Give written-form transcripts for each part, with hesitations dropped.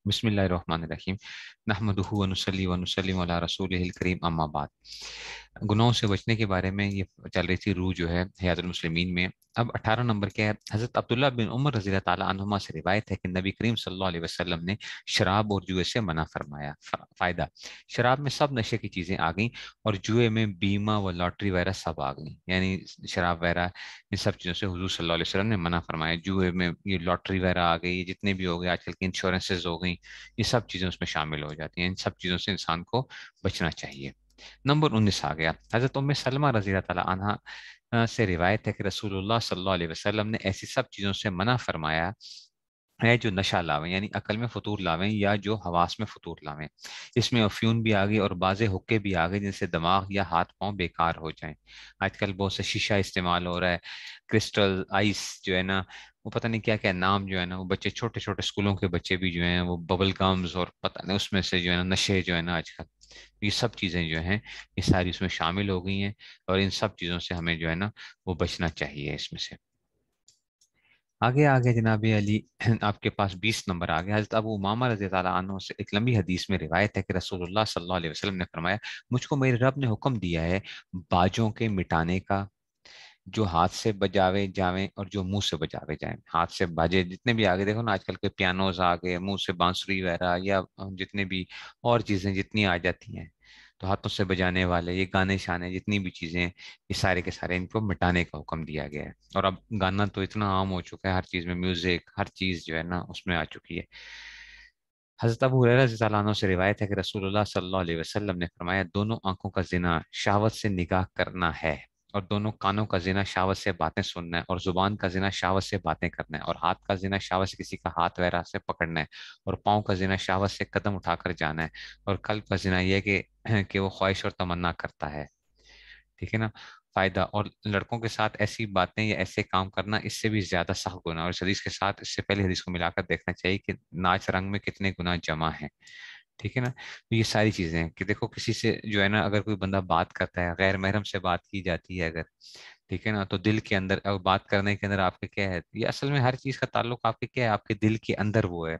بسم اللہ الرحمن الرحیم نحمدہ ونصلی ونسلم علی رسولہ الکریم اما بعد۔ گناہوں سے بچنے کے بارے میں یہ چل رہی تھی روح جو ہے حیات المسلمین میں۔ اب 18 نمبر کیا ہے؟ حضرت عبداللہ بن عمر رضی اللہ تعالیٰ عنہما سے روایت ہے کہ نبی کریم صلی اللہ علیہ وسلم نے شراب اور جوئے سے منع فرمایا۔ فائدہ: شراب میں سب نشے کی چیزیں آ گئیں، اور جوئے میں بیمہ و لاٹری وغیرہ سب آ گئیں، یعنی شراب وغیرہ ان سب چیزوں سے حضور صلی اللہ علیہ وسلم نے منع فرمایا۔ جوئے میں یہ لاٹری وغیرہ آ گئی، یہ جتنے بھی ہو گئے آج کل کی انشورنسز ہو گئی، یہ سب چیزیں اس میں شامل ہو جاتی ہیں۔ ان سب چیزوں سے انسان کو بچنا چاہیے۔ نمبر 19 آ گیا۔ حضرت ام سلمہ رضی اللہ تعالیٰ عنہا سے روایت ہے کہ رسول اللہ صلی اللہ علیہ وسلم نے ایسی سب چیزوں سے منع فرمایا ہے جو نشہ لاویں، یعنی عقل میں فطور لاویں یا جو حواس میں فطور لاویں۔ اس میں افیون بھی آ گئی اور بعض حقے بھی آ گئے جن سے دماغ یا ہاتھ پاؤں بیکار ہو جائیں۔ آج کل بہت سے شیشہ استعمال ہو رہا ہے، کرسٹل آئس جو ہے نا، وہ پتہ نہیں کیا کیا نام جو ہے نا، وہ بچے چھوٹے چھوٹے اسکولوں کے بچے بھی جو ہیں وہ ببل گمز اور پتہ نہیں اس میں سے جو ہے نا نشے جو ہے نا آج کل، یہ سب چیزیں جو ہیں یہ ساری اس میں شامل ہو گئی ہیں، اور ان سب چیزوں سے ہمیں جو ہے نا وہ بچنا چاہیے اس میں سے۔ آگے آگے جناب علی آپ کے پاس 20 نمبر آگے۔ حضرت ابو امامہ رضی اللہ عنہ سے ایک لمبی حدیث میں روایت ہے کہ رسول اللہ صلی اللہ علیہ وسلم نے فرمایا، مجھ کو میرے رب نے حکم دیا ہے باجوں کے مٹانے کا، جو ہاتھ سے بجاوے جاویں اور جو منہ سے بجاوے جائیں۔ ہاتھ سے باجے جتنے بھی آگے دیکھو نا، آج کل کے پیانوز آ گئے، منہ سے بانسری وغیرہ یا جتنے بھی اور چیزیں جتنی آ جاتی ہیں، تو ہاتھوں سے بجانے والے یہ گانے شانے جتنی بھی چیزیں ہیں، یہ سارے کے سارے ان کو مٹانے کا حکم دیا گیا ہے۔ اور اب گانا تو اتنا عام ہو چکا ہے، ہر چیز میں میوزک، ہر چیز جو ہے نا اس میں آ چکی ہے۔ حضرت ابو ہریرہ رضی اللہ عنہ سے روایت ہے کہ رسول اللہ صلی اللہ علیہ وسلم نے فرمایا، دونوں آنکھوں کا زنا شہوت سے نگاہ کرنا ہے، اور دونوں کانوں کا زنا شہوت سے باتیں سننا ہے، اور زبان کا زنا شہوت سے باتیں کرنا ہے، اور ہاتھ کا زنا شہوت سے کسی کا ہاتھ وغیرہ سے پکڑنا ہے، اور پاؤں کا زنا شہوت سے قدم اٹھا کر جانا ہے، اور قلب کا زنا یہ ہے کہ وہ خواہش اور تمنا کرتا ہے۔ ٹھیک ہے نا؟ فائدہ: اور لڑکوں کے ساتھ ایسی باتیں یا ایسے کام کرنا اس سے بھی زیادہ سخت گناہ، اور اس حدیث کے ساتھ اس سے پہلے حدیث کو ملا کر دیکھنا چاہیے کہ ناچ رنگ میں کتنے گناہ جمع ہیں۔ ٹھیک ہے نا؟ تو یہ ساری چیزیں ہیں کہ دیکھو کسی سے جو ہے نا اگر کوئی بندہ بات کرتا ہے، غیر محرم سے بات کی جاتی ہے اگر، ٹھیک ہے نا، تو دل کے اندر بات کرنے کے اندر آپ کے کیا ہے، یہ اصل میں ہر چیز کا تعلق آپ کے کیا ہے، آپ کے دل کے اندر وہ ہے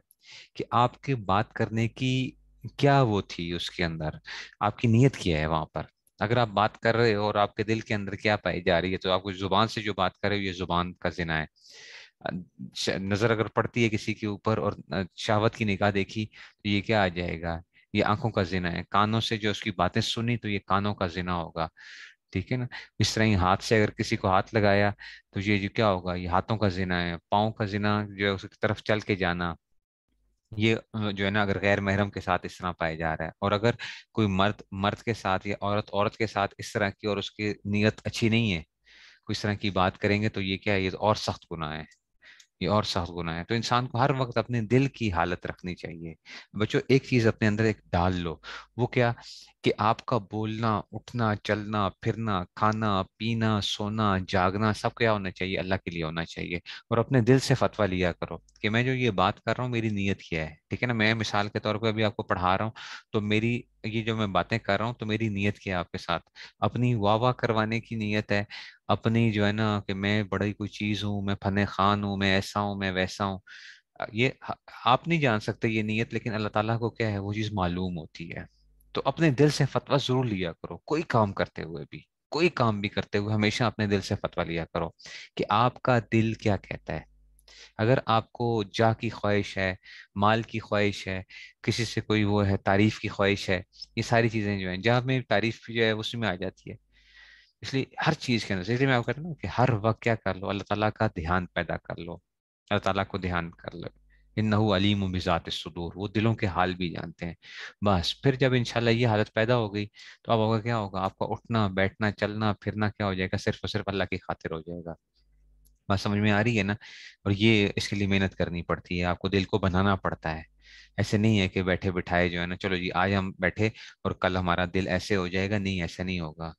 کہ آپ کے بات کرنے کی کیا وہ تھی اس کے اندر، آپ کی نیت کیا ہے وہاں پر۔ اگر آپ بات کر رہے ہو اور آپ کے دل کے اندر کیا پائی جا رہی ہے، تو آپ کو زبان سے جو بات کر رہے ہو یہ زبان کا زنا ہے۔ نظر اگر پڑتی ہے کسی کے اوپر اور شہوت کی نگاہ دیکھی تو یہ کیا آ جائے گا، یہ آنکھوں کا زنا ہے۔ کانوں سے جو اس کی باتیں سنی تو یہ کانوں کا زنا ہوگا۔ ٹھیک ہے نا؟ اس طرح ہی ہاتھ سے اگر کسی کو ہاتھ لگایا تو یہ جو کیا ہوگا، یہ ہاتھوں کا زنا ہے۔ پاؤں کا زنا جو ہے اس کی طرف چل کے جانا، یہ جو ہے نا اگر غیر محرم کے ساتھ اس طرح پایا جا رہا ہے، اور اگر کوئی مرد مرد کے ساتھ یا عورت عورت کے ساتھ اس طرح کی اور اس کی نیت اچھی نہیں ہے، کوئی اس طرح کی بات کریں گے تو یہ کیا ہے، یہ اور سخت گناہ ہے، یہ اور سخت گناہ ہے۔ تو انسان کو ہر وقت اپنے دل کی حالت رکھنی چاہیے۔ بچوں ایک چیز اپنے اندر ایک ڈال لو، وہ کیا کہ آپ کا بولنا، اٹھنا، چلنا، پھرنا، کھانا، پینا، سونا، جاگنا سب کیا ہونا چاہیے، اللہ کے لیے ہونا چاہیے۔ اور اپنے دل سے فتویٰ لیا کرو کہ میں جو یہ بات کر رہا ہوں میری نیت کیا ہے۔ ٹھیک ہے نا؟ میں مثال کے طور پہ ابھی آپ کو پڑھا رہا ہوں تو میری یہ جو میں باتیں کر رہا ہوں تو میری نیت کیا ہے آپ کے ساتھ، اپنی واہ واہ کروانے کی نیت ہے، اپنی جو ہے نا کہ میں بڑی کوئی چیز ہوں، میں فن خان ہوں، میں ایسا ہوں، میں ویسا ہوں، یہ آپ نہیں جان سکتے یہ نیت، لیکن اللہ تعالیٰ کو کیا ہے وہ چیز معلوم ہوتی ہے۔ تو اپنے دل سے فتویٰ ضرور لیا کرو، کوئی کام کرتے ہوئے بھی، کوئی کام بھی کرتے ہوئے ہمیشہ اپنے دل سے فتویٰ لیا کرو کہ آپ کا دل کیا کہتا ہے۔ اگر آپ کو جاہ کی خواہش ہے، مال کی خواہش ہے، کسی سے کوئی وہ ہے تعریف کی خواہش ہے، یہ ساری چیزیں جو ہیں جہاں میں تعریف جو ہے اس میں آ جاتی ہے، اس لیے ہر چیز کے اندر، اس لیے میں آپ کو کہتا ہوں کہ ہر وقت کیا کر لو، اللہ تعالیٰ کا دھیان پیدا کر لو، اللہ تعالیٰ کو دھیان کر لو۔ انہ علیم بذات الصدور، وہ دلوں کے حال بھی جانتے ہیں۔ بس پھر جب انشاءاللہ یہ حالت پیدا ہو گئی تو اب ہوگا کیا ہوگا، آپ کا اٹھنا بیٹھنا چلنا پھرنا کیا ہو جائے گا، صرف اور صرف اللہ کی خاطر ہو جائے گا۔ بات سمجھ میں آ رہی ہے نا؟ اور یہ اس کے لیے محنت کرنی پڑتی ہے، آپ کو دل کو بنانا پڑتا ہے۔ ایسے نہیں ہے کہ بیٹھے بٹھائے جو ہے نا چلو جی آج ہم بیٹھے اور کل ہمارا دل ایسے ہو جائے گا، نہیں ایسا نہیں ہوگا۔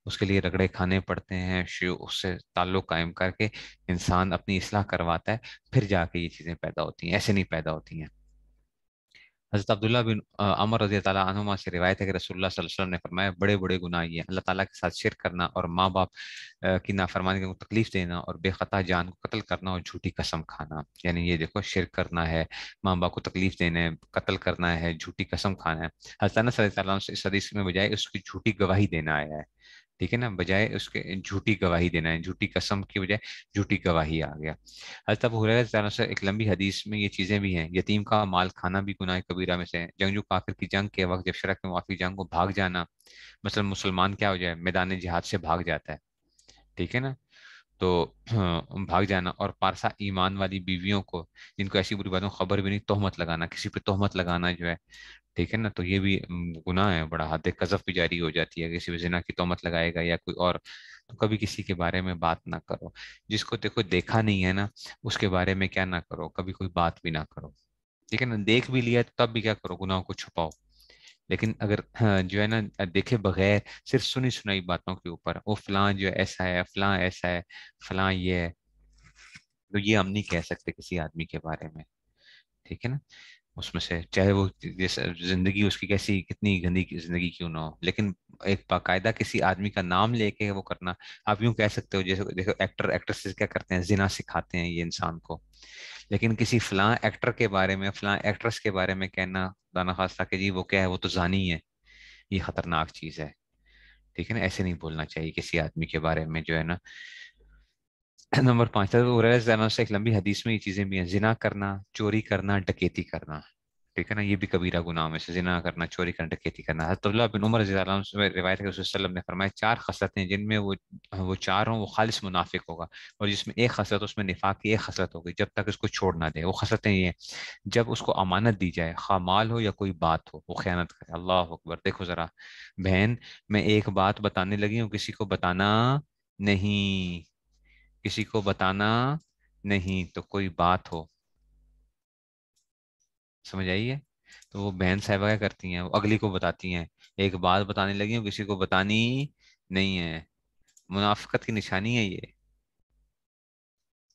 اس کے لیے رگڑے کھانے پڑتے ہیں، اس سے تعلق قائم کر کے انسان اپنی اصلاح کرواتا ہے، پھر جا کے یہ چیزیں پیدا ہوتی ہیں، ایسے نہیں پیدا ہوتی ہیں۔ حضرت عبداللہ بن عمر رضی اللہ عنہما سے روایت ہے کہ رسول اللہ صلی اللہ علیہ وسلم نے فرمایا بڑے بڑے گناہ یہ ہیں اللہ تعالیٰ کے ساتھ شرک کرنا اور ماں باپ کی نافرمانی کو تکلیف دینا اور بے خطا جان کو قتل کرنا اور جھوٹی قسم کھانا، یعنی یہ دیکھو شرک کرنا ہے، ماں باپ کو تکلیف دینا ہے، قتل کرنا ہے، جھوٹی قسم کھانا ہے۔ حضرت انس رضی اللہ عنہ سے اس حدیث میں بجائے اس کی جھوٹی گواہی دینا آیا ہے، ٹھیک ہے نا، بجائے اس کے جھوٹی گواہی دینا ہے، جھوٹی قسم کی بجائے جھوٹی گواہی آ گیا۔ حضرت ابو ہریرہ رضی اللہ عنہ سے ایک لمبی حدیث میں یہ چیزیں بھی ہیں، یتیم کا مال کھانا بھی گناہ کبیرہ میں سے ہے، جنگجو کافر کی جنگ کے وقت جب شرک میں معافی جنگ کو بھاگ جانا، مثلا مسلمان کیا ہو جائے میدان جہاد سے بھاگ جاتا ہے، ٹھیک ہے نا، تو بھاگ جانا، اور پارسا ایمان والی بیویوں کو جن کو ایسی بری باتوں کی خبر بھی نہیں، تہمت لگانا، کسی پہ تہمت لگانا جو ہے، ٹھیک ہے نا، تو یہ بھی گناہ ہے بڑا، حد قذف بھی جاری ہو جاتی ہے، کسی پہ زنا کی تہمت لگائے گا یا کوئی اور، تو کبھی کسی کے بارے میں بات نہ کرو، جس کو دیکھو دیکھا نہیں ہے نا اس کے بارے میں کیا نہ کرو، کبھی کوئی بات بھی نہ کرو، ٹھیک ہے نا، دیکھ بھی لیا تو تب بھی کیا کرو، گناہوں کو چھپاؤ، لیکن اگر جو ہے نا دیکھے بغیر صرف سنی سنائی باتوں کے اوپر وہ فلاں جو ایسا ہے، فلاں ایسا ہے، فلاں یہ ہے، تو یہ ہم نہیں کہہ سکتے کسی آدمی کے بارے میں، ٹھیک ہے نا، اس میں سے چاہے وہ جیسے زندگی اس کی کیسی کتنی گندی زندگی کیوں نہ ہو، لیکن ایک باقاعدہ کسی آدمی کا نام لے کے وہ کرنا، آپ یوں کہہ سکتے ہو جیسے دیکھو ایکٹر ایکٹریسز کیا کرتے ہیں، زنا سکھاتے ہیں یہ انسان کو، لیکن کسی فلاں ایکٹر کے بارے میں، فلاں ایکٹریس کے بارے میں کہنا خدا نخواستہ کہ جی وہ کیا ہے، وہ تو زانی ہے، یہ خطرناک چیز ہے، ٹھیک ہے نا، ایسے نہیں بولنا چاہیے کسی آدمی کے بارے میں جو ہے نا۔ نمبر 5، سے ایک لمبی حدیث میں یہ چیزیں بھی ہیں، زنا کرنا، چوری کرنا، ڈکیتی کرنا، ٹھیک ہے نا، یہ بھی کبیرہ گناہ میں سے، زنا کرنا، چوری کرنا، ڈکیتی کرنا۔ حضرت عبداللہ بن عمر رضی اللہ عنہ سے روایت ہے کہ رسول صلی اللہ علیہ وسلم نے فرمایا چار خصلتیں جن میں وہ چار ہوں وہ خالص منافق ہوگا، اور جس میں ایک خصلت اس میں نفاق کی ایک خصلت ہوگی جب تک اس کو چھوڑ نہ دے، وہ خصلتیں یہ ہیں، جب اس کو امانت دی جائے، خواہ مال ہو یا کوئی بات ہو، وہ خیانت کرے۔ اللہ اکبر، دیکھو ذرا بہن، میں ایک بات بتانے لگی ہوں، کسی کو بتانا نہیں، کسی کو بتانا نہیں، تو کوئی بات ہو، سمجھ آئیے، تو وہ بہن صاحبہ کیا کرتی ہیں، وہ اگلی کو بتاتی ہیں، ایک بات بتانے لگی ہوں کسی کو بتانی نہیں ہے، منافقت کی نشانی ہے یہ،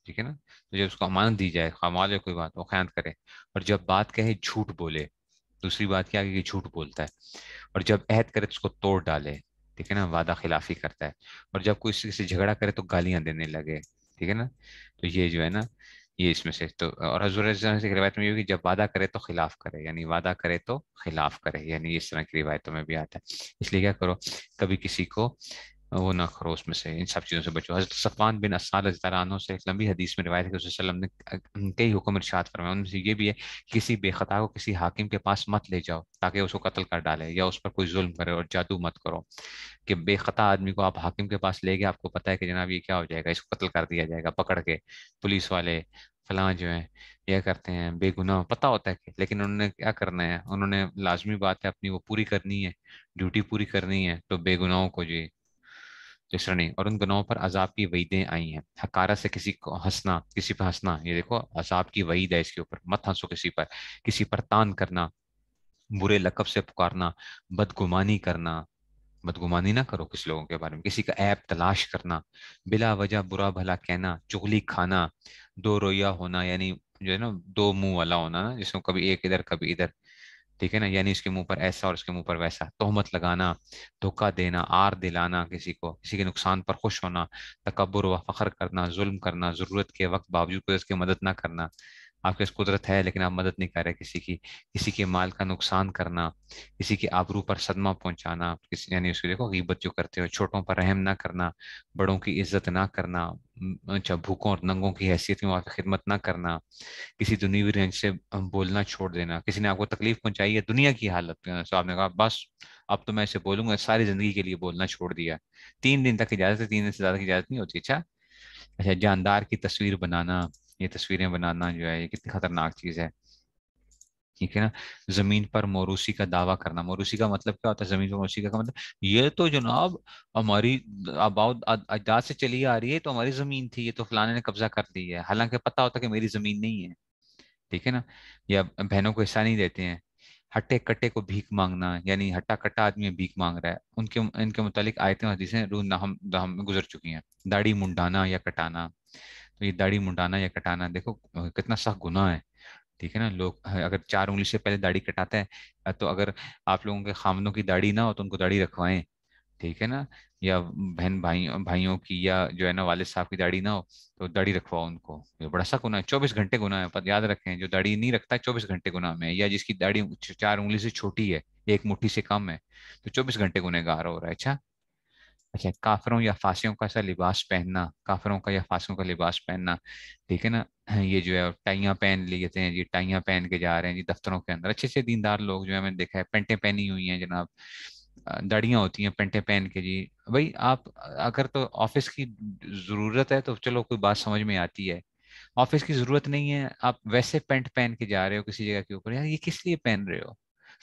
ٹھیک ہے نا، تو جب اس کو امانت دی جائے، خامال ہے کوئی بات، وہ خیانت کرے، اور جب بات کہے جھوٹ بولے، دوسری بات کیا کہ جھوٹ بولتا ہے، اور جب عہد کرے تو اس کو توڑ ڈالے، ٹھیک ہے نا، وعدہ خلافی کرتا ہے، اور جب کوئی کسی سے جھگڑا کرے تو گالیاں دینے لگے، ٹھیک ہے نا، تو یہ جو ہے نا یہ اس میں سے تو، اور حضور صلی اللہ علیہ وسلم سے ایک روایت میں یہ ہوگی جب وعدہ کرے تو خلاف کرے، یعنی وعدہ کرے تو خلاف کرے، یعنی اس طرح کی روایتوں میں بھی آتا ہے، اس لیے کیا کرو، کبھی کسی کو وہ نہ کرو، اس میں سے ان سب چیزوں سے بچو۔ حضرت صفوان بن اسال رضی اللہ عنہ سے ایک لمبی حدیث میں روایت ہے کہ رسول صلی اللہ علیہ وسلم نے کئی حکم ارشاد فرمائے، ان میں سے یہ بھی ہے کہ کسی بے خطا کو کسی حاکم کے پاس مت لے جاؤ تاکہ اس کو قتل کر ڈالے یا اس پر کوئی ظلم کرے، اور جادو مت کرو، کہ بے خطا آدمی کو آپ حاکم کے پاس لے گئے، آپ کو پتا ہے کہ جناب یہ کیا ہو جائے گا، اس کو قتل کر دیا جائے گا پکڑ کے، پولیس والے فلاں جو ہیں یہ کرتے ہیں، بے گناہ پتہ ہوتا ہے کہ، لیکن انہوں نے کیا کرنا ہے، انہوں نے لازمی بات ہے اپنی وہ پوری کرنی ہے، ڈیوٹی پوری کرنی ہے، تو بے گناہوں کو جی جسر نہیں، اور ان گناہوں پر عذاب کی وعیدیں آئی ہیں، حقارت سے کسی کو ہنسنا، کسی پہ ہنسنا، یہ دیکھو عذاب کی وعید ہے اس کے اوپر، مت ہنسو کسی پر، کسی پر تان کرنا، برے لقب سے پکارنا، بدگمانی کرنا، بدگمانی نہ کرو کسی لوگوں کے بارے میں، کسی کا عیب تلاش کرنا، بلا وجہ برا بھلا کہنا، چغلی کھانا، دو رویا ہونا، یعنی جو ہے نا دو منہ والا ہونا نا، جس میں کبھی ایک ادھر کبھی ادھر، ٹھیک ہے نا، یعنی اس کے منہ پر ایسا اور اس کے منہ پر ویسا، تہمت لگانا، دھوکہ دینا، آر دلانا کسی کو، کسی کے نقصان پر خوش ہونا، تکبر و فخر کرنا، ظلم کرنا، ضرورت کے وقت باوجود کو اس کی مدد نہ کرنا، آپ کے پاس قدرت ہے لیکن آپ مدد نہیں کر رہے کسی کی، کسی کے مال کا نقصان کرنا، کسی کی آبرو پر صدمہ پہنچانا، کسی یعنی اس کو دیکھو غیبت جو کرتے ہو، چھوٹوں پر رحم نہ کرنا، بڑوں کی عزت نہ کرنا، اچھا بھوکوں اور ننگوں کی حیثیت میں وہاں پہ خدمت نہ کرنا، کسی دنیوی رنج سے بولنا چھوڑ دینا، کسی نے آپ کو تکلیف پہنچائی ہے دنیا کی حالت میں، صاحب نے کہا بس اب تو میں اسے بولوں گا، ساری زندگی کے لیے بولنا چھوڑ دیا، 3 دن تک اجازت ہے، 3 دن سے زیادہ کی اجازت نہیں ہوتی، اچھا اچھا جاندار کی تصویر بنانا، یہ تصویریں بنانا جو ہے یہ کتنی خطرناک چیز ہے، ٹھیک ہے نا، زمین پر موروثی کا دعویٰ کرنا، موروثی کا مطلب کیا ہوتا ہے، زمین پر موروثی کا مطلب یہ تو جناب ہماری آباد اجداد سے چلی آ رہی ہے، تو ہماری زمین تھی، یہ تو فلانے نے قبضہ کر لی ہے، حالانکہ پتہ ہوتا ہے کہ میری زمین نہیں ہے، ٹھیک ہے نا، یا بہنوں کو حصہ نہیں دیتے ہیں، ہٹے کٹے کو بھیک مانگنا، یعنی ہٹا کٹا آدمی بھیک مانگ رہا ہے، ان کے متعلق آیتیں اور حدیثیں روح ہم گزر چکی ہیں، داڑھی منڈانا یا کٹانا، تو یہ داڑھی منڈانا یا کٹانا دیکھو کتنا سخت گناہ ہے، ٹھیک ہے نا. لوگ اگر 4 انگلی سے پہلے داڑھی کٹاتا ہے تو اگر آپ لوگوں کے خامدوں کی داڑھی نہ ہو تو ان کو داڑھی رکھوائیں. ٹھیک ہے نا. یا بہن بھائیوں کی یا جو ہے نا والد صاحب کی داڑھی نہ ہو تو داڑھی رکھواؤ ان کو. یہ بڑا سا گناہ ہے, 24 گھنٹے گناہ ہے. پر یاد رکھیں جو داڑھی نہیں رکھتا ہے 24 گھنٹے گناہ میں ہے, یا جس کی داڑھی 4 انگلی سے چھوٹی ہے, 1 مٹھی سے کم ہے, تو 24 گھنٹے گنہ گار ہو رہا ہے. اچھا. اچھا, کافروں یا فاسیوں کا ایسا لباس پہننا, کافروں کا یا فاسیوں کا لباس پہننا. ٹھیک ہے نا. یہ جو ہے ٹائیاں پہن لیتے ہیں جی, ٹائیاں پہن کے جا رہے ہیں جی دفتروں کے اندر. اچھے اچھے دیندار لوگ جو ہے میں نے دیکھا ہے پینٹیں پہنی ہوئی ہیں جناب, داڑیاں ہوتی ہیں پینٹیں پہن کے جی. بھائی آپ اگر تو آفس کی ضرورت ہے تو چلو کوئی بات سمجھ میں آتی ہے, آفس کی ضرورت نہیں ہے, آپ ویسے پینٹ پہن کے جا رہے ہو کسی جگہ کے اوپر, یار یہ کس لیے پہن رہے ہو؟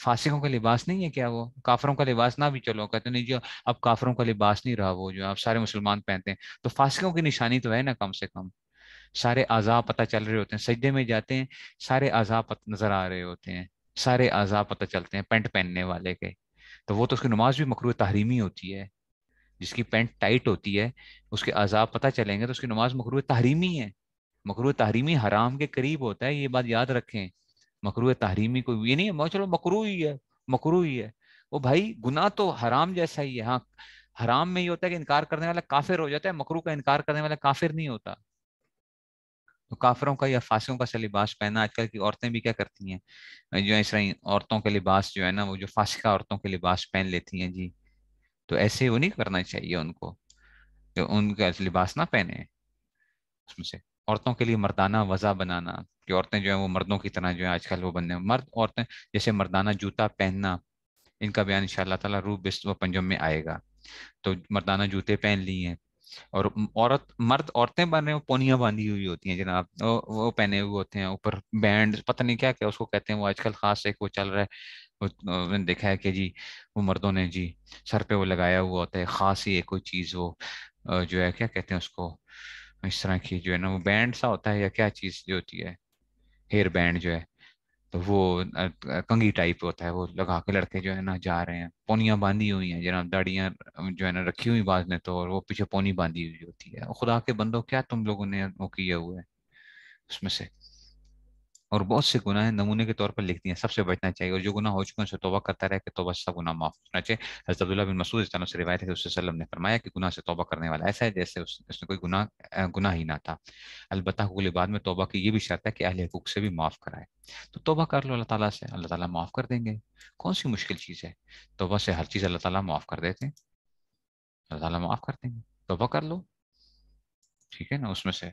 فاسقوں کا لباس نہیں ہے کیا وہ؟ کافروں کا لباس نہ بھی چلو کہتے نہیں جو اب کافروں کا لباس نہیں رہا وہ جو آپ سارے مسلمان پہنتے ہیں, تو فاسقوں کی نشانی تو ہے نا کم سے کم. سارے اعضاء پتہ چل رہے ہوتے ہیں, سجدے میں جاتے ہیں سارے اعضاء نظر آ رہے ہوتے ہیں, سارے اعضاء پتہ چلتے ہیں پینٹ پہننے والے کے. تو وہ تو اس کی نماز بھی مکروہ تحریمی ہوتی ہے. جس کی پینٹ ٹائٹ ہوتی ہے اس کے اعضاء پتہ چلیں گے تو اس کی نماز مکروہ تحریمی ہے. مکروہ تحریمی حرام کے قریب ہوتا ہے, یہ بات یاد رکھیں. مکروہ تحریمی کو یہ نہیں ہے چلو مکروہ ہی ہے, مکروہ ہی ہے. وہ بھائی گناہ تو حرام جیسا ہی ہے. ہاں, حرام میں یہ ہوتا ہے کہ انکار کرنے والا کافر ہو جاتا ہے, مکروہ کا انکار کرنے والا کافر نہیں ہوتا. تو کافروں کا یا فاسقوں کا سا لباس پہنا, آج کل کی عورتیں بھی کیا کرتی ہیں جو ہے اس طرح عورتوں کے لباس جو ہے نا وہ جو فاسقہ عورتوں کے لباس پہن لیتی ہیں جی. تو ایسے وہ نہیں کرنا چاہیے ان کو, کہ ان کا لباس نہ پہنے. اس میں سے عورتوں کے لیے مردانہ وضع بنانا, کہ عورتیں جو ہیں وہ مردوں کی طرح جو ہے آج کل وہ بننے, مرد عورتیں جیسے مردانہ جوتا پہننا, ان کا بیان ان شاء اللہ تعالیٰ روح بست و پنجم میں آئے گا. تو مردانہ جوتے پہن لی ہیں, اور عورتیں بن رہے ہیں پونیاں باندھی ہوئی ہوتی ہیں جناب, وہ پہنے ہوئے ہوتے ہیں اوپر بینڈ, پتہ نہیں کیا کیا اس کو کہتے ہیں وہ, آج کل خاص ایک وہ چل رہا ہے. میں نے دیکھا ہے کہ جی وہ مردوں نے جی سر پہ وہ لگایا ہوا ہوتا ہے خاص ہی ایک کوئی چیز, وہ جو ہے کیا کہتے ہیں اس کو, اس طرح کی جو ہے نا وہ بینڈ سا ہوتا ہے یا کیا چیز جو ہوتی ہے, ہیئر بینڈ جو ہے, تو وہ کنگھی ٹائپ ہوتا ہے, وہ لگا کے لڑکے جو ہے نا جا رہے ہیں, پونیاں باندھی ہوئی ہیں جناب, داڑیاں جو ہے نا رکھی ہوئی بعض نے تو, اور وہ پیچھے پونی باندھی ہوئی ہوتی ہے. خدا کے بندوں کیا تم لوگوں نے وہ کیے ہوئے ہیں اس میں سے. اور بہت سے گناہ نمونے کے طور پر لکھ دیے ہیں, سب سے بچنا چاہیے, اور جو گناہ ہو چکے ہیں اسے توبہ کرتا رہے کہ توبہ سے گناہ معاف ہونا چاہیے. حضرت عبداللہ بن مسعود رضی اللہ عنہ سے روایت ہے کہ اس وسلم نے فرمایا کہ گناہ سے توبہ کرنے والا ایسا ہے جیسے اس نے کوئی گناہ ہی نہ تھا. البتہ حقوق بعد میں توبہ کی یہ بھی شرط ہے کہ اہل حقوق سے بھی معاف کرائے. تو توبہ کر لو اللہ تعالیٰ سے, اللہ تعالیٰ معاف کر دیں گے. کون سی مشکل چیز ہے, توبہ سے ہر چیز اللہ تعالیٰ معاف کر دیتے ہیں, اللہ تعالیٰ معاف کر دیں گے, توبہ کر لو. ٹھیک ہے نا. اس میں سے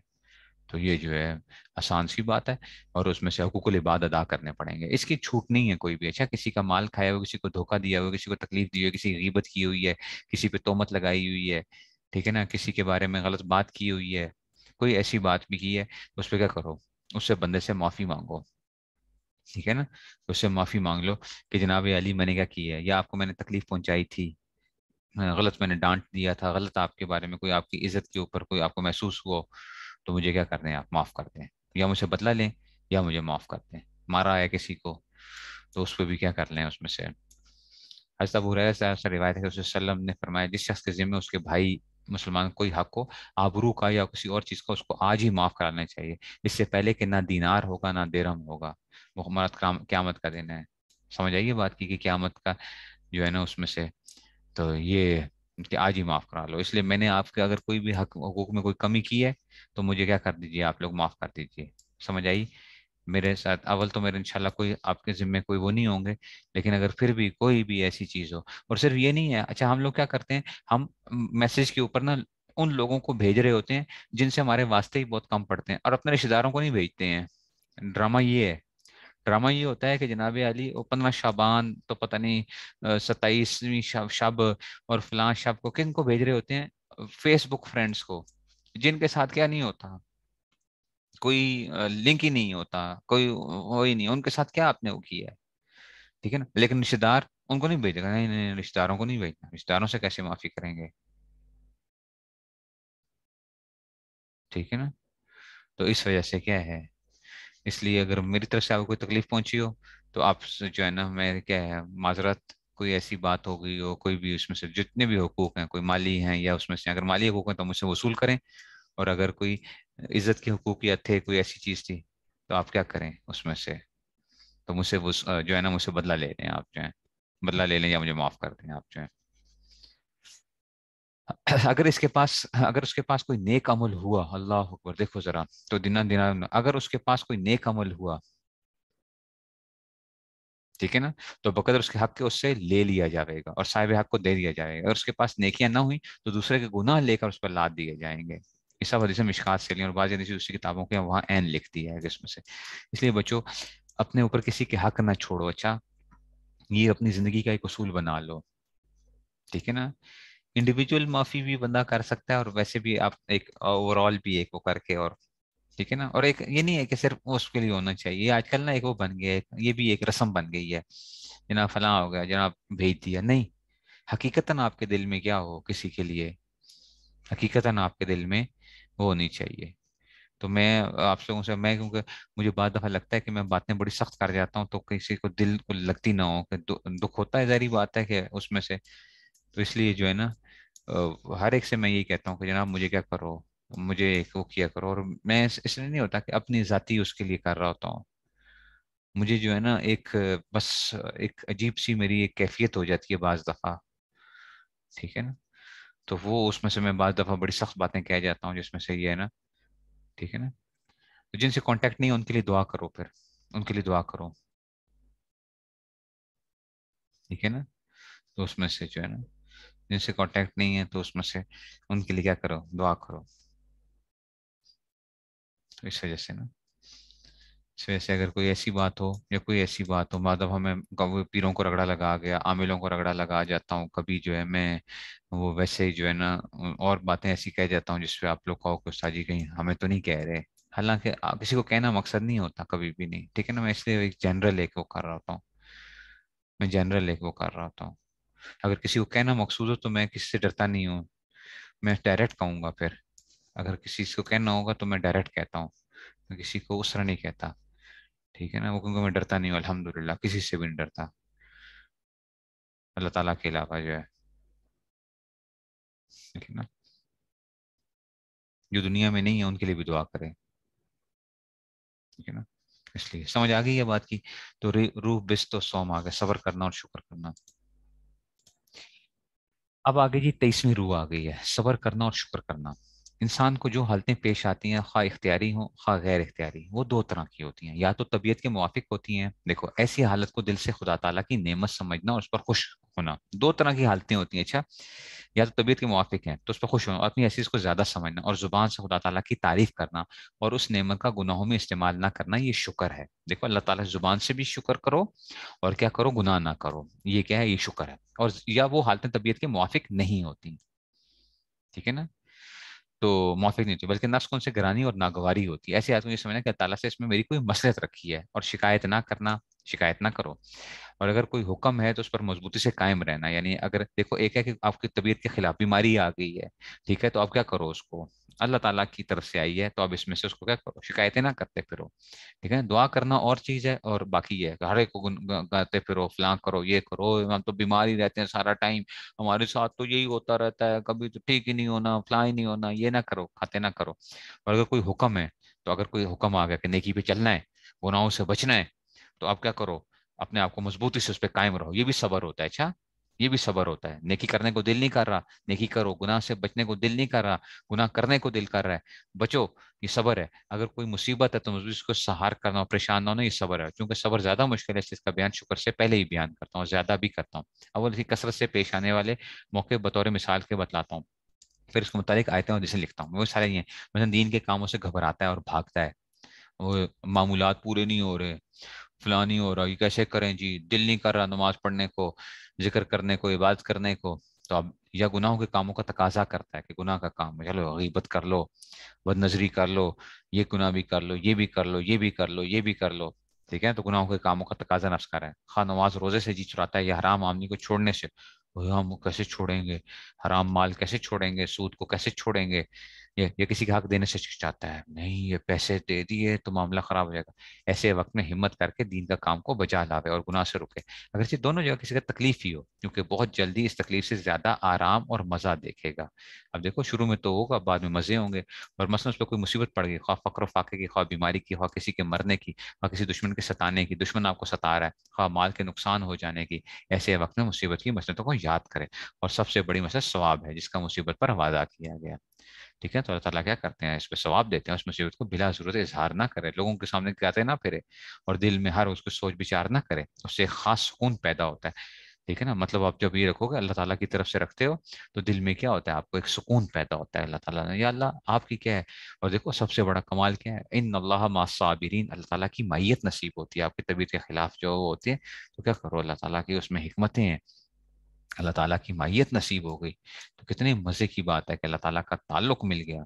تو یہ جو ہے آسان سی بات ہے, اور اس میں سے حقوق العباد ادا کرنے پڑیں گے, اس کی چھوٹ نہیں ہے کوئی بھی. اچھا, کسی کا مال کھایا ہوا, کسی کو دھوکہ دیا ہوا, کسی کو تکلیف دی ہوئی, کسی کی غیبت کی ہوئی ہے, کسی پہ تہمت لگائی ہوئی ہے, ٹھیک ہے نا, کسی کے بارے میں غلط بات کی ہوئی ہے, کوئی ایسی بات بھی کی ہے, اس پہ کیا کرو, اس سے بندے سے معافی مانگو. ٹھیک ہے نا. اس سے معافی مانگ لو کہ جناب علی میں نے کیا کیا ہے, یا آپ کو میں نے تکلیف پہنچائی تھی, غلط میں نے ڈانٹ دیا تھا, غلط آپ کے بارے میں کوئی آپ کی عزت کے اوپر کوئی آپ کو محسوس ہوا, تو مجھے کیا کر دیں آپ, معاف کر دیں, یا مجھ سے بدلہ لیں یا مجھے معاف کر دیں. مارا ہے کسی کو تو اس پہ بھی کیا کر لیں اس میں سے. حضرت ابو ہریرہ سے روایت ہے کہ رسول صلی اللہ علیہ وسلم نے فرمایا جس شخص کے ذمہ اس کے بھائی مسلمان کوئی حق ہو, آبرو کا یا کسی اور چیز کا, اس کو آج ہی معاف کرانا چاہیے, اس سے پہلے کہ نہ دینار ہوگا نہ درہم ہوگا. وہ ہمارا قیامت کا دن ہے, سمجھ آئیے بات کی کہ قیامت کا جو ہے نا اس میں سے, تو یہ کہ آج ہی معاف کرا لو. اس لیے میں نے آپ کے اگر کوئی بھی حقوق میں کوئی کمی کی ہے تو مجھے کیا کر دیجیے, آپ لوگ معاف کر دیجیے. سمجھ آئی میرے ساتھ. اول تو میرے انشاءاللہ کوئی آپ کے ذمے کوئی وہ نہیں ہوں گے, لیکن اگر پھر بھی کوئی بھی ایسی چیز ہو, اور صرف یہ نہیں ہے, اچھا ہم لوگ کیا کرتے ہیں, ہم میسج کے اوپر نا ان لوگوں کو بھیج رہے ہوتے ہیں جن سے ہمارے واسطے ہی بہت کم پڑتے ہیں, اور اپنے رشتے داروں کو نہیں بھیجتے ہیں. ڈرامہ یہ ہے, ڈرامہ یہ ہوتا ہے کہ جناب علی وہ 15 شعبان تو پتہ نہیں 27ویں شب اور فلاں شب کو کن کو بھیج رہے ہوتے ہیں, فیس بک فرینڈس کو, جن کے ساتھ کیا نہیں ہوتا, کوئی لنک ہی نہیں ہوتا, کوئی وہ ہی نہیں, ان کے ساتھ کیا آپ نے وہ کیا ہے. ٹھیک ہے نا. لیکن رشتے دار ان کو نہیں بھیجے گا, نہیں نہیں, رشتے داروں کو نہیں بھیجنا, رشتے داروں سے کیسے معافی کریں گے. ٹھیک ہے نا. تو اس وجہ سے کیا ہے, اس لیے اگر میری طرف سے آپ کو کوئی تکلیف پہنچی ہو تو آپ سے جو ہے نا میں کیا ہے معذرت, کوئی ایسی بات ہو گئی ہو, کوئی بھی اس میں سے جتنے بھی حقوق ہیں, کوئی مالی ہیں یا اس میں سے اگر مالی حقوق ہیں تو مجھ سے وصول کریں, اور اگر کوئی عزت کے حقوق یا تھے, کوئی ایسی چیز تھی تو آپ کیا کریں اس میں سے؟ تو مجھ سے وہ جو ہے نا مجھ سے بدلہ لے لیں آپ جو ہے، بدلہ لے لیں یا مجھے معاف کر دیں آپ جو ہے۔ اگر اس کے پاس کوئی نیک عمل ہوا، اللہ اکبر، دیکھو ذرا، تو اگر اس کے پاس کوئی نیک عمل ہوا، ٹھیک ہے نا، تو بقدر اس کے حق کے اس سے لے لیا جائے گا اور صاحب حق کو دے دیا جائے گا۔ اگر اس کے پاس نیکیاں نہ ہوئی تو دوسرے کے گناہ لے کر اس پر لاد دیے جائیں گے۔ یہ سب حدیث مشکات سے لیں، اور بعض حدیث دوسری کتابوں کے وہاں عین لکھ دیا ہے اس میں سے۔ اس لیے بچوں، اپنے اوپر کسی کے حق نہ چھوڑو، اچھا؟ یہ اپنی زندگی کا ایک اصول بنا لو، ٹھیک ہے نا؟ انڈیویجول معافی بھی بندہ کر سکتا ہے، اور ویسے بھی آپ ایک اوور آل بھی ایک وہ کر کے، اور ٹھیک ہے نا؟ اور ایک یہ نہیں ہے کہ صرف اس کے لیے ہونا چاہیے، یہ آج کل نا ایک وہ بن گیا ہے، یہ بھی ایک رسم بن گئی ہے، جناب فلاں ہو گیا، جناب بھیج دیا، نہیں، حقیقتاً آپ کے دل میں کیا ہو کسی کے لیے، حقیقتاً آپ کے دل میں وہ ہونی چاہیے۔ تو میں آپ لوگوں سے، میں کیونکہ مجھے بعض دفعہ لگتا ہے کہ میں باتیں بڑی سخت کر جاتا ہوں، تو کسی کو دل کو لگتی نہ ہو کہ دکھ ہوتا ہے، ظاہری بات ہے کہ اس میں سے، تو اس لیے جو ہے نا ہر ایک سے میں یہی کہتا ہوں کہ جناب مجھے کیا کرو، مجھے ایک وہ کیا کرو، اور میں اس لیے نہیں ہوتا کہ اپنی ذاتی اس کے لیے کر رہا ہوتا ہوں، مجھے جو ہے نا ایک بس ایک عجیب سی میری ایک کیفیت ہو جاتی ہے بعض دفعہ، ٹھیک ہے نا؟ تو وہ اس میں سے میں بعض دفعہ بڑی سخت باتیں کہہ جاتا ہوں، جس میں سے یہ ہے نا، ٹھیک ہے نا؟ تو جن سے کانٹیکٹ نہیں ہے ان کے لیے دعا کرو، پھر ان کے لیے دعا کرو، ٹھیک ہے نا؟ تو اس میں سے جو ہے نا، جن سے کانٹیکٹ نہیں ہے تو اس میں سے ان کے لیے کیا کرو، دعا کرو۔ تو اس وجہ سے نا، اس وجہ سے اگر کوئی ایسی بات ہو یا کوئی ایسی بات ہو، بعد اب ہمیں کبھی پیروں کو رگڑا لگا گیا، عاملوں کو رگڑا لگا جاتا ہوں، کبھی جو ہے میں وہ ویسے ہی جو ہے نا اور باتیں ایسی کہہ جاتا ہوں جس پہ آپ لوگ کہو کہ استاد جی کہیں ہمیں تو نہیں کہہ رہے، حالانکہ کسی کو کہنا مقصد نہیں ہوتا کبھی بھی نہیں، ٹھیک ہے نا؟ میں اس لیے ایک جنرل ایک وہ کر رہا ہوتا ہوں، میں جنرل ایک وہ کر رہا ہوتا ہوں۔ اگر کسی کو کہنا مقصود ہو تو میں کسی سے ڈرتا نہیں ہوں، میں ڈائریکٹ کہوں گا پھر، اگر کسی کو کہنا ہوگا تو میں ڈائریکٹ کہتا ہوں، میں کسی کو اس طرح نہیں کہتا، ٹھیک ہے نا؟ وہ کیونکہ میں ڈرتا نہیں ہوں، الحمدللہ کسی سے بھی نہیں ڈرتا، اللہ تعالیٰ کے علاوہ جو ہے، ٹھیک ہے نا؟ جو دنیا میں نہیں ہے ان کے لیے بھی دعا کریں، ٹھیک ہے نا؟ اس لیے سمجھ آ گئی ہے بات کی؟ تو روح بست و سوم آ گئے، صبر کرنا اور شکر کرنا۔ اب آگے جی 23ویں روح آ گئی ہے، صبر کرنا اور شکر کرنا۔ انسان کو جو حالتیں پیش آتی ہیں، خواہ اختیاری ہوں خواہ غیر اختیاری، وہ دو طرح کی ہوتی ہیں، یا تو طبیعت کے موافق ہوتی ہیں، دیکھو ایسی حالت کو دل سے خدا تعالیٰ کی نعمت سمجھنا اور اس پر خوش ہونا، دو طرح کی حالتیں ہوتی ہیں، اچھا؟ یا تو طبیعت کے موافق ہیں تو اس پر خوش ہونا، اور اپنی حیثیت کو زیادہ سمجھنا، اور زبان سے خدا تعالیٰ کی تعریف کرنا، اور اس نعمت کا گناہوں میں استعمال نہ کرنا، یہ شکر ہے۔ دیکھو اللہ تعالیٰ زبان سے بھی شکر کرو، اور کیا کرو، گناہ نہ کرو، یہ کیا ہے، یہ شکر ہے۔ اور یا وہ حالتیں طبیعت کے موافق نہیں ہوتی، ٹھیک ہے نا؟ تو موافق نہیں ہوتی، بلکہ نفس کو ان سے گرانی اور ناگواری ہوتی ہے، ایسی آدمی یہ سمجھنا کہ اللہ تعالیٰ سے اس میں میری کوئی مصلحت رکھی ہے، اور شکایت نہ کرنا، شکایت نہ کرو، اور اگر کوئی حکم ہے تو اس پر مضبوطی سے قائم رہنا، یعنی اگر دیکھو ایک ہے کہ آپ کی طبیعت کے خلاف بیماری آ گئی ہے، ٹھیک ہے، تو آپ کیا کرو، اس کو اللہ تعالیٰ کی طرف سے آئی ہے تو اب اس میں سے اس کو کیا کرو، شکایتیں نہ کرتے پھرو، ٹھیک ہے؟ دعا کرنا اور چیز ہے، اور باقی یہ ہے کہ ہر ایک کو گاتے پھرو، فلاں کرو، یہ کرو، ہم تو بیمار ہی رہتے ہیں سارا ٹائم، ہمارے ساتھ تو یہی ہوتا رہتا ہے، کبھی تو ٹھیک ہی نہیں ہونا، فلاں ہی نہیں ہونا، یہ نہ کرو، کھاتے نہ کرو۔ اور اگر کوئی حکم ہے، تو اگر کوئی حکم آ گیا کہ نیکی پہ چلنا ہے، گناہوں سے بچنا ہے، تو آپ کیا کرو، اپنے آپ کو مضبوطی سے اس پہ قائم رہو، یہ بھی صبر ہوتا ہے، اچھا؟ یہ بھی صبر ہوتا ہے، نیکی کرنے کو دل نہیں کر رہا، نیکی کرو، گناہ سے بچنے کو دل نہیں کر رہا، گناہ کرنے کو دل کر رہا ہے، بچو، یہ صبر ہے۔ اگر کوئی مصیبت ہے تو اس کو سہار کرنا اور پریشان نہ ہونا، یہ صبر ہے، کیونکہ صبر زیادہ مشکل ہے، اس کا بیان شکر سے پہلے ہی بیان کرتا ہوں، زیادہ بھی کرتا ہوں۔ اول اسی کثرت سے پیش آنے والے موقع بطور مثال کے بتلاتا ہوں، پھر اس کے متعلق آیتیں اور جسے لکھتا ہوں، وہ سارے یہ ہیں، مثلا دین کے کاموں سے گھبراتا ہے اور بھاگتا ہے، وہ معمولات پورے نہیں ہو رہے، فلاں نہیں ہو رہا، یہ کیسے کریں جی، دل نہیں کر رہا نماز پڑھنے کو، ذکر کرنے کو، عبادت کرنے کو، تو اب یا گناہوں کے کاموں کا تقاضا کرتا ہے کہ گناہ کا کام ہے، چلو غیبت کر لو، بد نظری کر لو، یہ گناہ بھی کر لو، یہ بھی کر لو، یہ بھی کر لو، یہ بھی کر لو، ٹھیک ہے؟ تو گناہوں کے کاموں کا تقاضا نفس کر ہے، خواہ نماز روزے سے جی چراتا ہے یا حرام آمدنی کو چھوڑنے سے، وہ ہم کیسے چھوڑیں گے، حرام مال کیسے چھوڑیں گے، سود کو کیسے چھوڑیں گے، یہ کسی کا حق دینے سے چاہتا ہے، نہیں یہ پیسے دے دیے تو معاملہ خراب ہو جائے گا، ایسے وقت میں ہمت کر کے دین کا کام کو بجا لاوے اور گناہ سے رکے، اگرچہ دونوں جگہ کسی کا تکلیف ہی ہو، کیونکہ بہت جلدی اس تکلیف سے زیادہ آرام اور مزہ دیکھے گا۔ اب دیکھو شروع میں تو ہوگا، بعد میں مزے ہوں گے، اور مثلا اس پہ کوئی مصیبت پڑ گئی، خواہ فقر و فاقے کی، خواہ بیماری کی، خواہ کسی کے مرنے کی، خواہ کسی دشمن کے ستانے کی، دشمن آپ کو ستا رہا ہے، خواہ مال کے نقصان ہو جانے کی، ایسے وقت میں مصیبت کی مصیبتوں کو یاد کرے، اور سب سے بڑی مسئلہ ثواب ہے جس کا مصیبت پر وعدہ کیا گیا، ٹھیک ہے؟ تو اللہ تعالیٰ کیا کرتے ہیں، اس پہ ثواب دیتے ہیں، اس مصیبت کو بلا ضرورت اظہار نہ کرے، لوگوں کے سامنے کہتے نہ پھرے، اور دل میں ہر اس کو سوچ بچار نہ کرے، اس سے ایک خاص سکون پیدا ہوتا ہے، ٹھیک ہے نا؟ مطلب آپ جب یہ رکھو گے اللہ تعالیٰ کی طرف سے رکھتے ہو تو دل میں کیا ہوتا ہے، آپ کو ایک سکون پیدا ہوتا ہے، اللہ تعالیٰ نے، یا اللہ آپ کی کیا ہے، اور دیکھو سب سے بڑا کمال کیا ہے، ان اللہ مع الصابرین، اللہ تعالیٰ کی مائیت نصیب ہوتی ہے آپ کی طبیعت کے خلاف جو وہ ہوتی ہے، تو کیا کرو، اللہ تعالیٰ کی اس میں حکمتیں ہیں، اللہ تعالیٰ کی مائیت نصیب ہو گئی، تو کتنے مزے کی بات ہے کہ اللہ تعالیٰ کا تعلق مل گیا،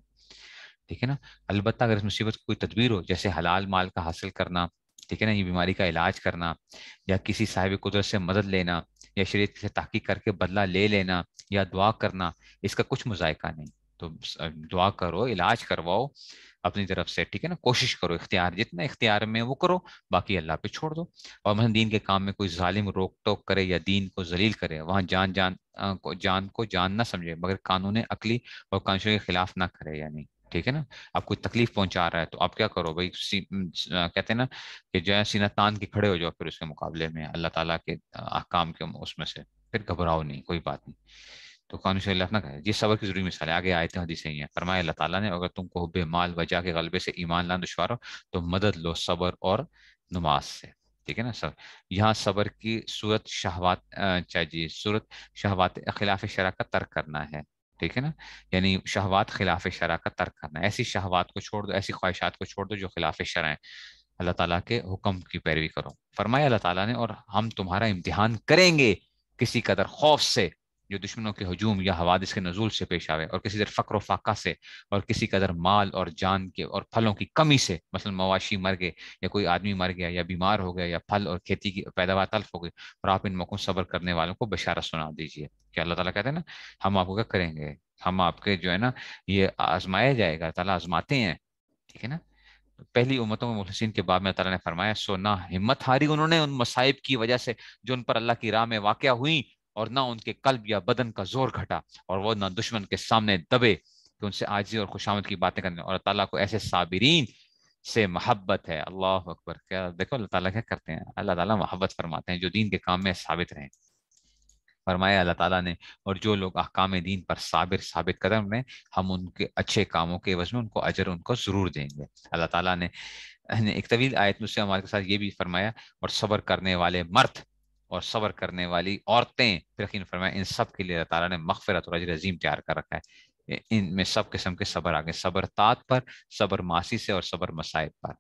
ٹھیک ہے نا؟ البتہ اگر اس مصیبت کی کوئی تدبیر ہو، جیسے حلال مال کا حاصل کرنا، ٹھیک ہے نا، یہ بیماری کا علاج کرنا، یا کسی صاحب قدرت سے مدد لینا، یا شریعت سے تحقیق کر کے بدلہ لے لینا، یا دعا کرنا، اس کا کچھ مذائقہ نہیں، تو دعا کرو، علاج کرواؤ اپنی طرف سے، ٹھیک ہے نا، کوشش کرو، اختیار جتنا اختیار میں وہ کرو، باقی اللہ پہ چھوڑ دو، اور مثلا دین کے کام میں کوئی ظالم روک ٹوک کرے یا دین کو ذلیل کرے، وہاں جان کو جان نہ سمجھے، مگر قانون عقلی اور قانون کے خلاف نہ کرے، یعنی ٹھیک ہے نا، آپ کوئی تکلیف پہنچا رہا ہے تو آپ کیا کرو بھائی، کہتے ہیں نا کہ جو ہے سینہ تان کے کھڑے ہو جاؤ پھر اس کے مقابلے میں اللہ تعالیٰ کے احکام کے اس میں سے، پھر گھبراؤ نہیں، کوئی بات نہیں، تو قانون خلاف نہ کرے، یہ صبر کی ضروری مثال ہے، آگے آیتیں حدیثیں ہی ہیں، فرمایا اللہ تعالیٰ نے اگر تم کو حب مال وجہ کے غلبے سے ایمان لانا دشوار ہو تو مدد لو صبر اور نماز سے، ٹھیک ہے نا سر؟ یہاں صبر کی صورت شہوات چاہیے، صورت شہوات خلاف شرع کا ترک کرنا ہے، ٹھیک ہے نا، یعنی شہوات خلاف شرع کا ترک کرنا ہے، ایسی شہوات کو چھوڑ دو، ایسی خواہشات کو چھوڑ دو جو خلاف شرع ہیں، اللہ تعالیٰ کے حکم کی پیروی کرو، فرمایا اللہ تعالیٰ نے اور ہم تمہارا امتحان کریں گے کسی قدر خوف سے جو دشمنوں کے ہجوم یا حوادث کے نزول سے پیش آوے، اور کسی قدر فقر و فاقہ سے، اور کسی قدر مال اور جان کے اور پھلوں کی کمی سے، مثلا مواشی مر گئے، یا کوئی آدمی مر گیا، یا بیمار ہو گیا، یا پھل اور کھیتی کی پیداوار تلف ہو گئی، اور آپ ان موقعوں صبر کرنے والوں کو بشارت سنا دیجیے کہ اللہ تعالیٰ کہتے ہیں نا ہم آپ کو کیا کریں گے، ہم آپ کے جو ہے نا یہ آزمایا جائے گا، تعالیٰ آزماتے ہیں، ٹھیک ہے نا؟ پہلی امتوں میں مخلصین کے باب میں اللہ تعالیٰ نے فرمایا سو نہ ہمت ہاری انہوں نے ان مصائب کی وجہ سے جو ان پر اللہ کی راہ میں واقع ہوئی، اور نہ ان کے قلب یا بدن کا زور گھٹا، اور وہ نہ دشمن کے سامنے دبے کہ ان سے عاجزی اور خوشامد کی باتیں کرنے، اور اللہ تعالیٰ کو ایسے صابرین سے محبت ہے، اللہ اکبر، کیا دیکھو اللہ تعالیٰ کیا کرتے ہیں، اللہ تعالیٰ محبت فرماتے ہیں جو دین کے کام میں ثابت رہیں، فرمایا اللہ تعالیٰ نے اور جو لوگ احکام دین پر ثابت قدم رہیں ہم ان کے اچھے کاموں کے عوض میں ان کو اجر ان کو ضرور دیں گے، اللہ تعالیٰ نے ایک طویل آیت میں سے ہمارے ساتھ یہ بھی فرمایا اور صبر کرنے والے مرد اور صبر کرنے والی عورتیں، پھر یقین فرمایا ان سب کے لیے اللہ تعالیٰ نے مغفرت اور اجر عظیم تیار کر رکھا ہے، ان میں سب قسم کے صبر آگے، صبر طاعت پر، صبر معاصی سے، اور صبر مصائب پر،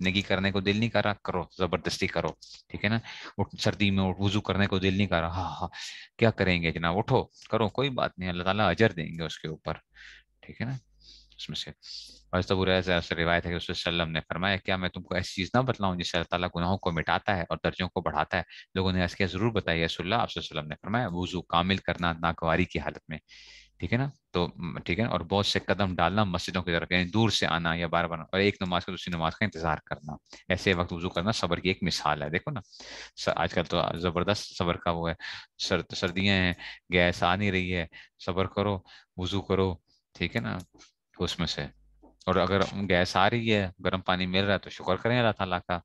نیکی کرنے کو دل نہیں کر رہا کرو، زبردستی کرو، ٹھیک ہے نا، سردی میں وضو کرنے کو دل نہیں کر رہا، ہاں ہاں کیا کریں گے جناب، اٹھو کرو، کوئی بات نہیں، اللہ تعالیٰ اجر دیں گے اس کے اوپر، ٹھیک ہے نا؟ اس میں سے اور تب سے روایت ہے کہ رسول صلی اللہ علیہ وسلم نے فرمایا کیا میں تم کو ایسی چیز نہ بتلاؤں جس سے اللہ تعالیٰ گناہوں کو مٹاتا ہے اور درجوں کو بڑھاتا ہے، لوگوں نے ایسا کیا ضرور بتایا رسول اللہ، آپ صلی اللہ علیہ وسلم نے فرمایا وضو کامل کرنا ناگواری کی حالت میں، ٹھیک ہے نا، تو ٹھیک ہے نا، اور بہت سے قدم ڈالنا مسجدوں کی طرف، یعنی دور سے آنا یا بار بار، اور ایک نماز کا دوسری نماز کا انتظار کرنا، ایسے وقت وضو کرنا صبر کی ایک مثال ہے، دیکھو نا آج کل تو زبردست صبر کا وہ ہے، سردیاں ہیں، گیس آ نہیں رہی ہے، صبر کرو، وضو کرو، ٹھیک ہے نا، اس میں سے، اور اگر گیس آ رہی ہے، گرم پانی مل رہا ہے تو شکر کریں اللہ تعالیٰ کا،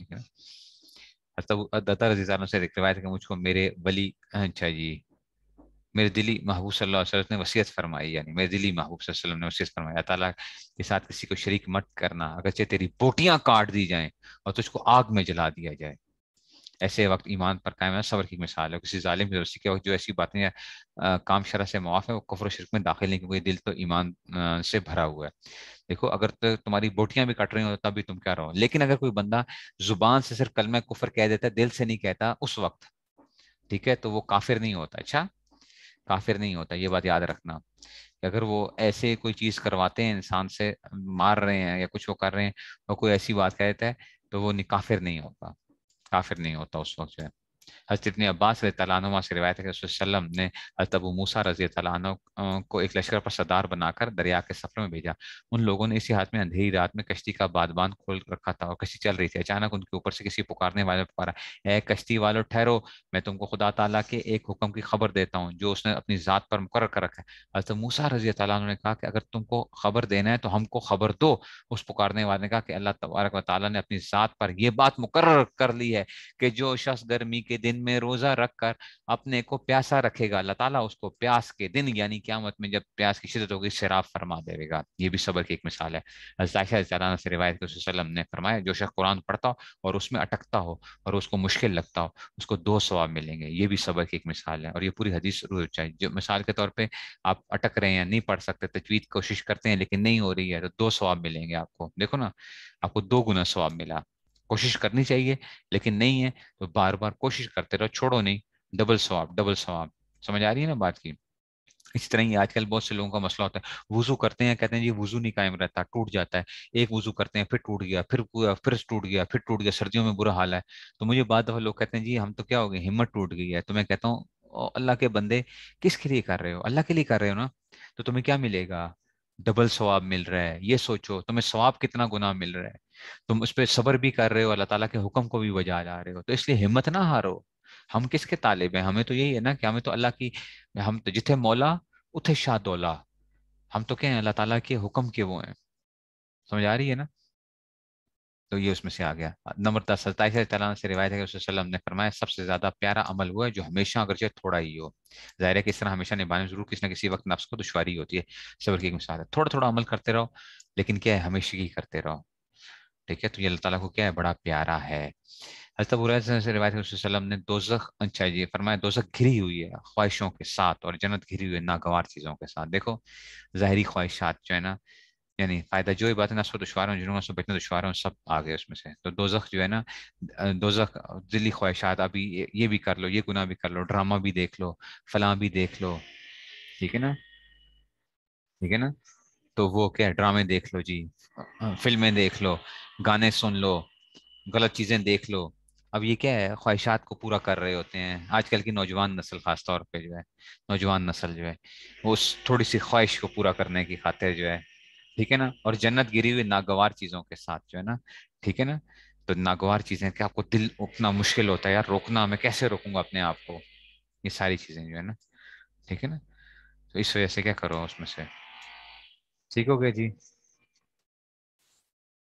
ٹھیک ہے نا؟ دتا رضی اللہ عنہ سے ایک روایت ہے کہ مجھ کو میرے ولی، اچھا جی، میرے دلی محبوب صلی اللہ علیہ وسلم نے وصیت فرمائی، یعنی میرے دلی محبوب صلی اللہ علیہ وسلم نے وصیت فرمائی اللہ تعالیٰ کے ساتھ کسی کو شریک مت کرنا، اگرچہ تیری بوٹیاں کاٹ دی جائیں اور تجھ کو آگ میں جلا دیا جائے، ایسے وقت ایمان پر قائم ہے، صبر کی مثال ہے، کسی ظالم کی رسی کے وقت جو ایسی باتیں کام شرع سے معاف ہے وہ کفر و شرک میں داخل نہیں، کیونکہ دل تو ایمان سے بھرا ہوا ہے، دیکھو اگر تمہاری بوٹیاں بھی کٹ رہی ہو تب بھی تم کیا رہو، لیکن اگر کوئی بندہ زبان سے صرف کلمہ کفر کہہ دیتا ہے، دل سے نہیں کہتا اس وقت، ٹھیک ہے، تو وہ کافر نہیں ہوتا، اچھا کافر نہیں ہوتا، یہ بات یاد رکھنا، کہ اگر وہ ایسے کوئی چیز کرواتے ہیں انسان سے، مار رہے ہیں یا کچھ وہ کر رہے ہیں اور کوئی ایسی بات کہہ دیتا ہے تو وہ کافر نہیں ہوتا، کافر نہیں ہوتا اس وقت جو ہے، حضرت ابن عباس رضی اللہ عنہ سے روایت ہے کہ رسول صلی اللہ علیہ وسلم نے حضرت ابو موسیٰ رضی اللہ عنہ کو ایک لشکر پر سردار بنا کر دریا کے سفر میں بھیجا. ان لوگوں نے اسی ہاتھ میں اندھیری رات میں کشتی کا بادبان کھول رکھا تھا اور کشتی چل رہی تھی. اچانک ان کے اوپر سے کسی پکارنے والے نے پکارا، اے کشتی والو ٹھہرو، میں تم کو خدا تعالیٰ کے ایک حکم کی خبر دیتا ہوں جو اس نے اپنی ذات پر مقرر کر رکھا ہے. حضرت موسیٰ رضی اللہ عنہ نے کہا کہ اگر تم کو خبر دینا ہے تو ہم کو خبر دو. اس پکارنے والے نے کہا کہ اللہ تبارک و تعالیٰ نے اپنی ذات پر یہ بات مقرر کر لی ہے کہ جو شخص گرمی کے دن میں روزہ رکھ کر اپنے کو پیاسا رکھے گا، اللہ تعالیٰ اس کو پیاس کے دن یعنی قیامت میں جب پیاس کی شدت ہوگی سیراب فرما دے گا. یہ بھی صبر کی ایک مثال ہے. حضرت عائشہ رضی اللہ عنہا سے روایت کہ رسول صلی اللہ علیہ وسلم نے فرمایا جو شخص قرآن پڑھتا ہو اور اس میں اٹکتا ہو اور اس کو مشکل لگتا ہو اس کو 2 ثواب ملیں گے. یہ بھی صبر کی ایک مثال ہے اور یہ پوری حدیث روح چاہیے. جو مثال کے طور پہ آپ اٹک رہے ہیں، نہیں پڑھ سکتے، تجوید کوشش کرتے ہیں لیکن نہیں ہو رہی ہے، تو 2 ثواب ملیں گے آپ کو. دیکھو نا، آپ کو 2 گنا ثواب ملا. کوشش کرنی چاہیے لیکن نہیں ہے تو بار بار کوشش کرتے رہو، چھوڑو نہیں. ڈبل ثواب، ڈبل ثواب. سمجھ آ رہی ہے نا بات کی؟ اسی طرح ہی آج کل بہت سے لوگوں کا مسئلہ ہوتا ہے، وضو کرتے ہیں کہتے ہیں جی وضو نہیں قائم رہتا، ٹوٹ جاتا ہے. ایک وضو کرتے ہیں پھر ٹوٹ گیا، پھر ٹوٹ گیا، پھر ٹوٹ گیا، سردیوں میں برا حال ہے. تو مجھے بعد دفعہ لوگ کہتے ہیں جی ہم تو کیا ہو گئے، ہمت ٹوٹ گئی ہے. تو میں کہتا ہوں اللہ کے بندے کس کے لیے کر رہے ہو؟ اللہ کے لیے کر رہے ہو نا. تو تمہیں کیا ملے گا؟ ڈبل ثواب مل رہا ہے. یہ سوچو تمہیں ثواب کتنا گنا مل رہا ہے. تم اس پہ صبر بھی کر رہے ہو، اللہ تعالیٰ کے حکم کو بھی بجا لا رہے ہو. تو اس لیے ہمت نہ ہارو. ہم کس کے طالب ہیں؟ ہمیں تو یہی ہے نا کہ ہمیں تو اللہ کی، ہم تو جتھے مولا اتھے شاہ دولا. ہم تو کیا ہیں؟ اللہ تعالیٰ کے حکم کے وہ ہیں. سمجھ آ رہی ہے نا؟ تو یہ اس میں سے آ گیا. نمبر 10، 27 تعالیٰ سے روایت ہے کہ رسول صلی اللہ علیہ وسلم نے فرمایا سب سے زیادہ پیارا عمل وہ ہے جو ہمیشہ اگرچہ تھوڑا ہی ہو. ظاہر ہے کہ اس طرح ہمیشہ نبھانے میں ضرور کسی نہ کسی وقت نفس کو دشواری ہوتی ہے. صبر کی ایک مثال ہے. تھوڑا تھوڑا عمل کرتے رہو لیکن کیا ہے، ہمیشہ ہی کرتے رہو. ٹھیک ہے؟ تو یہ اللہ تعالیٰ کو کیا ہے، بڑا پیارا ہے. حضرت ابو ہریرہ سے روایت ہے کہ رسول صلی اللہ علیہ وسلم نے دوزخ، اچھا جی، فرمایا دوزخ گھری ہوئی ہے خواہشوں کے ساتھ اور جنت گھری ہوئی ہے ناگوار چیزوں کے ساتھ. دیکھو ظاہری خواہشات جو ہے نا، یعنی فائدہ جو ہی بات ہے نا، سو دشوار ہوں جنہوں سے بچنا دشوار ہوں، سب آ گئے اس میں سے. تو دوزخ جو ہے نا، دوزخ دلی خواہشات، ابھی یہ بھی کر لو، یہ گناہ بھی کر لو، ڈرامہ بھی دیکھ لو، فلاں بھی دیکھ لو. ٹھیک ہے نا؟ ٹھیک ہے نا؟ تو وہ کیا ہے، ڈرامے دیکھ لو جی، فلمیں دیکھ لو، گانے سن لو، غلط چیزیں دیکھ لو. اب یہ کیا ہے، خواہشات کو پورا کر رہے ہوتے ہیں. آج کل کی نوجوان نسل خاص طور پہ جو ہے، نوجوان نسل جو ہے وہ اس تھوڑی سی خواہش کو پورا کرنے کی خاطر جو ہے، ٹھیک ہے نا، اور جنت گری ہوئی ناگوار چیزوں کے ساتھ جو ہے نا. ٹھیک ہے نا؟ تو ناگوار چیزیں کہ آپ کو دل اتنا مشکل ہوتا ہے یار روکنا، میں کیسے روکوں گا اپنے آپ کو. یہ ساری چیزیں جو ہے نا، ٹھیک ہے نا، تو اس وجہ سے کیا کرو اس میں سے. ٹھیک ہو گیا جی؟